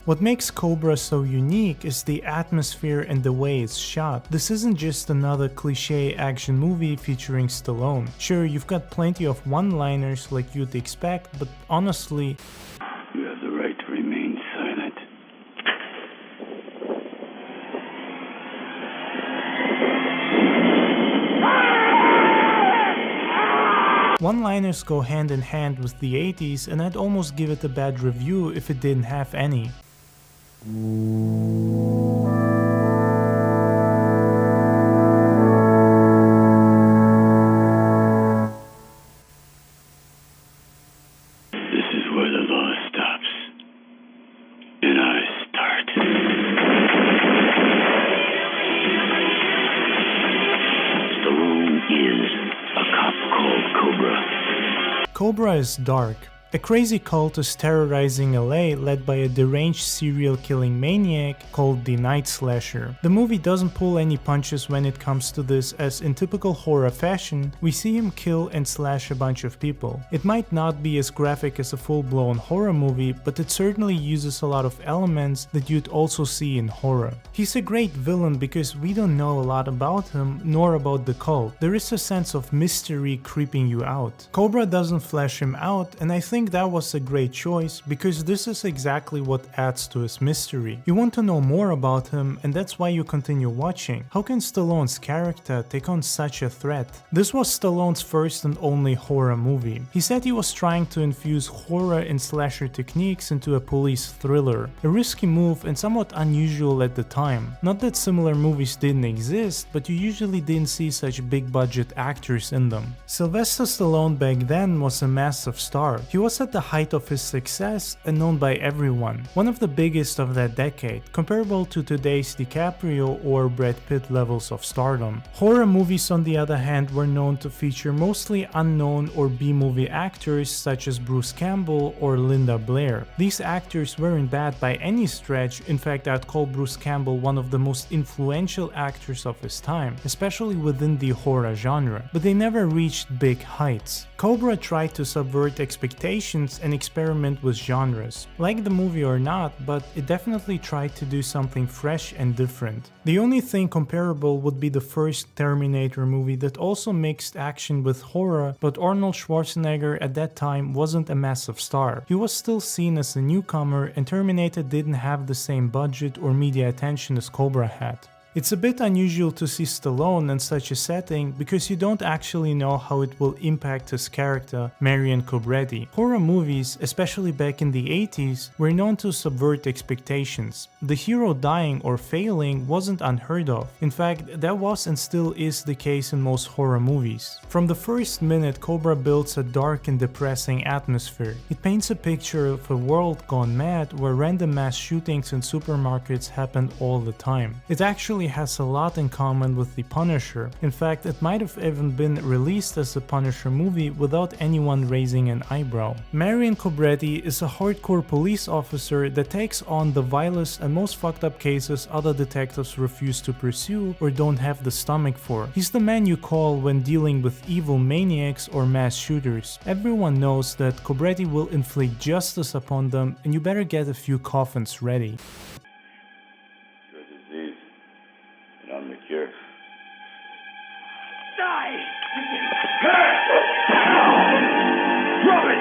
What makes Cobra so unique is the atmosphere and the way it's shot. This isn't just another cliche action movie featuring Stallone. Sure, you've got plenty of one-liners like you'd expect, but honestly, you have the right to remain silent. one-liners go hand in hand with the 80s, and I'd almost give it a bad review if it didn't have any. This is where the law stops, and I start. Stallone is a cop called Cobra. Cobra is dark. A crazy cult is terrorizing LA led by a deranged serial killing maniac called the Night Slasher. The movie doesn't pull any punches when it comes to this, as in typical horror fashion, we see him kill and slash a bunch of people. It might not be as graphic as a full-blown horror movie, but it certainly uses a lot of elements that you'd also see in horror. He's a great villain because we don't know a lot about him, nor about the cult. There is a sense of mystery creeping you out. Cobra doesn't flesh him out, and I think that was a great choice because this is exactly what adds to his mystery. You want to know more about him, and that's why you continue watching. How can Stallone's character take on such a threat? This was Stallone's first and only horror movie. He said he was trying to infuse horror and slasher techniques into a police thriller. A risky move and somewhat unusual at the time. Not that similar movies didn't exist, but you usually didn't see such big budget actors in them. Sylvester Stallone back then was a massive star. He was at the height of his success and known by everyone. One of the biggest of that decade, comparable to today's DiCaprio or Brad Pitt levels of stardom. Horror movies, on the other hand, were known to feature mostly unknown or B-movie actors such as Bruce Campbell or Linda Blair. These actors weren't bad by any stretch. In fact, I'd call Bruce Campbell one of the most influential actors of his time, especially within the horror genre, but they never reached big heights. Cobra tried to subvert expectations and experiment with genres. Like the movie or not, but it definitely tried to do something fresh and different. The only thing comparable would be the first Terminator movie that also mixed action with horror, but Arnold Schwarzenegger at that time wasn't a massive star. He was still seen as a newcomer, and Terminator didn't have the same budget or media attention as Cobra had. It's a bit unusual to see Stallone in such a setting because you don't actually know how it will impact his character, Marion Cobretti. Horror movies, especially back in the 80s, were known to subvert expectations. The hero dying or failing wasn't unheard of. In fact, that was and still is the case in most horror movies. From the first minute, Cobra builds a dark and depressing atmosphere. It paints a picture of a world gone mad where random mass shootings in supermarkets happen all the time. It actually has a lot in common with The Punisher. In fact, it might have even been released as a Punisher movie without anyone raising an eyebrow. Marion Cobretti is a hardcore police officer that takes on the vilest and most fucked up cases other detectives refuse to pursue or don't have the stomach for. He's the man you call when dealing with evil maniacs or mass shooters. Everyone knows that Cobretti will inflict justice upon them, and you better get a few coffins ready. I'm the cure. Die! Drop it!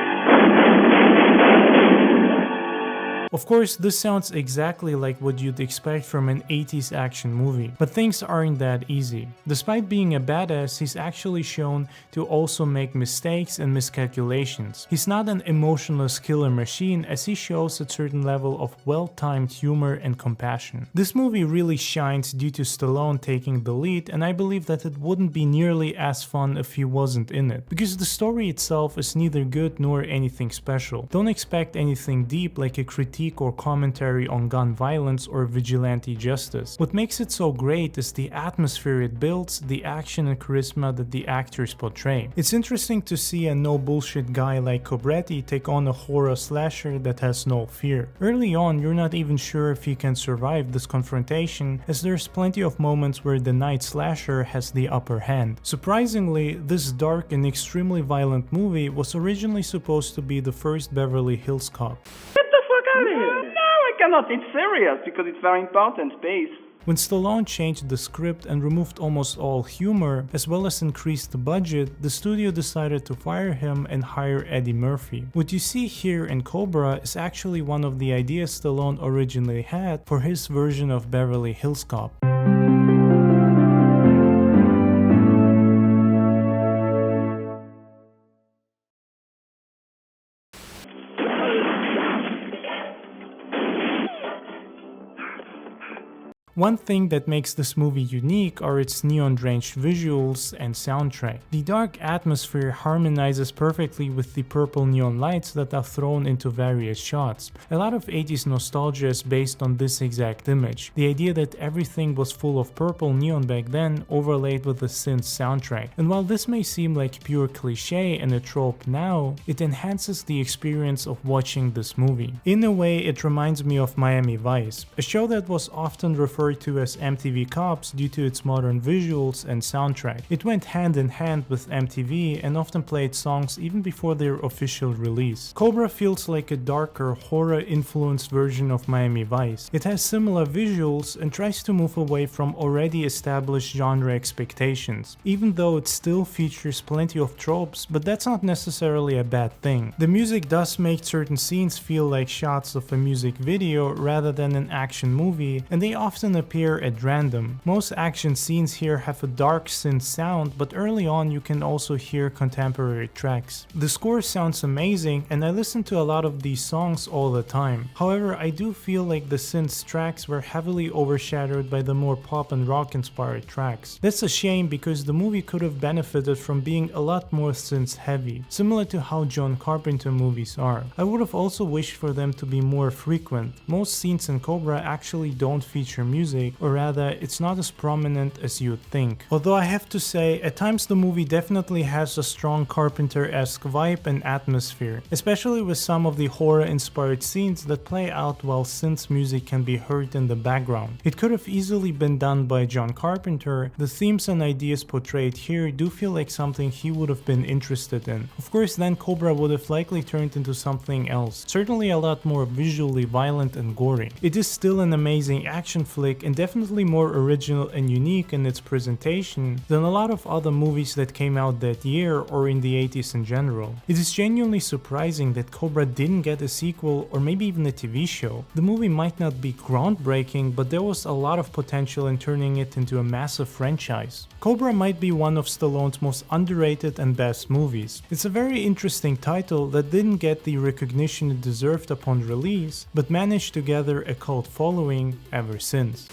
Of course, this sounds exactly like what you'd expect from an 80s action movie, but things aren't that easy. Despite being a badass, he's actually shown to also make mistakes and miscalculations. He's not an emotionless killer machine, as he shows a certain level of well-timed humor and compassion. This movie really shines due to Stallone taking the lead, and I believe that it wouldn't be nearly as fun if he wasn't in it, because the story itself is neither good nor anything special. Don't expect anything deep like a critique or commentary on gun violence or vigilante justice. What makes it so great is the atmosphere it builds, the action and charisma that the actors portray. It's interesting to see a no bullshit guy like Cobretti take on a horror slasher that has no fear. Early on, you're not even sure if he can survive this confrontation, as there's plenty of moments where the Night Slasher has the upper hand. Surprisingly, this dark and extremely violent movie was originally supposed to be the first Beverly Hills Cop. Get the fuck out of here! Now I can not? It's serious because it's very important, space. When Stallone changed the script and removed almost all humor, as well as increased the budget, the studio decided to fire him and hire Eddie Murphy. What you see here in Cobra is actually one of the ideas Stallone originally had for his version of Beverly Hills Cop. One thing that makes this movie unique are its neon-drenched visuals and soundtrack. The dark atmosphere harmonizes perfectly with the purple neon lights that are thrown into various shots. A lot of 80s nostalgia is based on this exact image, the idea that everything was full of purple neon back then overlaid with the synth soundtrack. And while this may seem like pure cliche and a trope now, it enhances the experience of watching this movie. In a way, it reminds me of Miami Vice, a show that was often referred to as MTV Cops due to its modern visuals and soundtrack. It went hand in hand with MTV and often played songs even before their official release. Cobra feels like a darker, horror-influenced version of Miami Vice. It has similar visuals and tries to move away from already established genre expectations, even though it still features plenty of tropes, but that's not necessarily a bad thing. The music does make certain scenes feel like shots of a music video rather than an action movie, and they often appear at random. Most action scenes here have a dark synth sound, but early on you can also hear contemporary tracks. The score sounds amazing, and I listen to a lot of these songs all the time. However, I do feel like the synth tracks were heavily overshadowed by the more pop and rock inspired tracks. That's a shame because the movie could have benefited from being a lot more synth heavy, similar to how John Carpenter movies are. I would have also wished for them to be more frequent. Most scenes in Cobra actually don't feature music, or rather, it's not as prominent as you'd think. Although I have to say, at times the movie definitely has a strong Carpenter-esque vibe and atmosphere, especially with some of the horror-inspired scenes that play out while synth music can be heard in the background. It could have easily been done by John Carpenter. The themes and ideas portrayed here do feel like something he would have been interested in. Of course, then Cobra would have likely turned into something else, certainly a lot more visually violent and gory. It is still an amazing action flick and definitely more original and unique in its presentation than a lot of other movies that came out that year or in the 80s in general. It is genuinely surprising that Cobra didn't get a sequel or maybe even a TV show. The movie might not be groundbreaking, but there was a lot of potential in turning it into a massive franchise. Cobra might be one of Stallone's most underrated and best movies. It's a very interesting title that didn't get the recognition it deserved upon release, but managed to gather a cult following ever since.